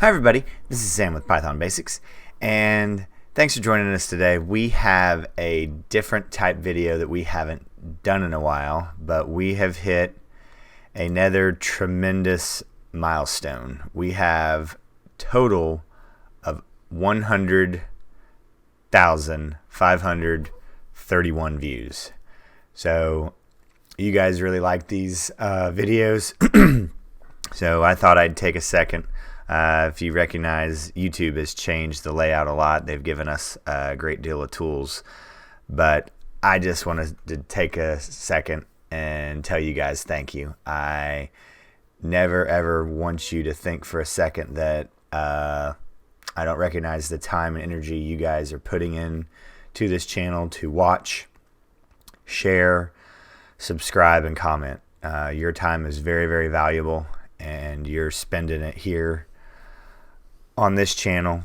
Hi everybody, this is Sam with Python Basics, and thanks for joining us today. We have a different type video that we haven't done in a while, but we have hit another tremendous milestone. We have total of 100,531 views. So you guys really like these videos, so I thought I'd take a second. If you recognize, YouTube has changed the layout a lot. They've given us a great deal of tools, but I just wanted to take a second and tell you guys thank you. I never ever want you to think for a second that I don't recognize the time and energy you guys are putting in to this channel to watch, share, subscribe, and comment. Your time is very, very valuable, and you're spending it here on this channel,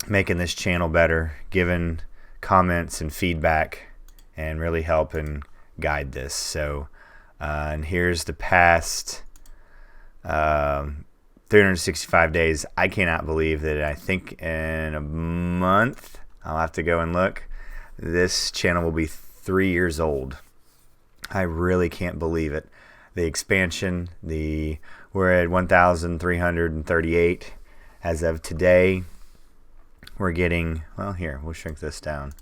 making this channel better, giving comments and feedback, and really helping guide this. So and here's the past 365 days. I cannot believe that. I think in a month, I'll have to go and look, this channel will be 3 years old. I really can't believe it. The expansion, we're at 1,338 as of today. We're getting, well, here, we'll shrink this down.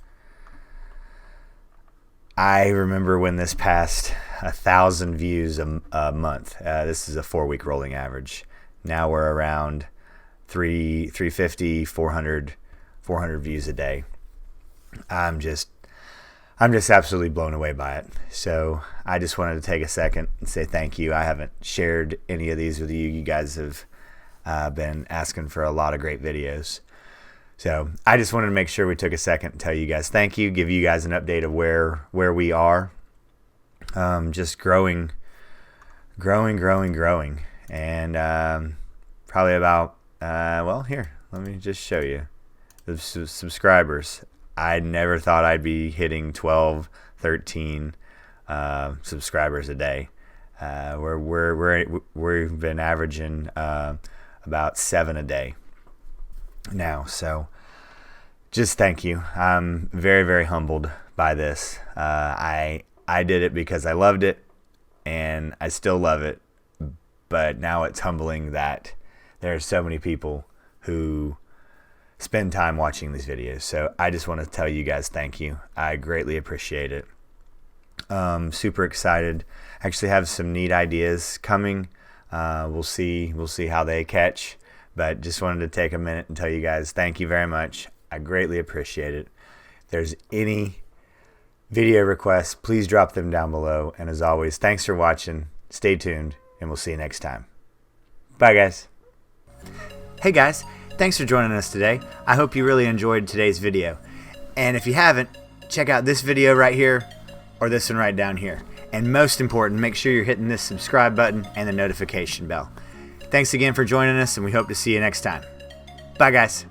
I remember when this passed 1,000 views a month. This is a 4-week rolling average. Now we're around 350, 400 views a day. I'm just absolutely blown away by it. So I just wanted to take a second and say thank you. I haven't shared any of these with you. You guys have been asking for a lot of great videos. So I just wanted to make sure we took a second and tell you guys thank you, give you guys an update of where we are. Just growing. And probably about, well, here, let me just show you the subscribers. I never thought I'd be hitting 12, 13 subscribers a day. We've been averaging about 7 a day now. So just thank you. I'm very, very humbled by this. I did it because I loved it, and I still love it. But now it's humbling that there are so many people who spend time watching these videos. So I just want to tell you guys thank you. I greatly appreciate it. Super excited. Actually have some neat ideas coming. We'll see how they catch, but just wanted to take a minute and tell you guys thank you very much. I greatly appreciate it. If there's any video requests, please drop them down below. And as always, thanks for watching. Stay tuned, and we'll see you next time. Bye, guys. Hey, guys. Thanks for joining us today. I hope you really enjoyed today's video. And if you haven't, check out this video right here or this one right down here. And most important, make sure you're hitting this subscribe button and the notification bell. Thanks again for joining us, and we hope to see you next time. Bye, guys.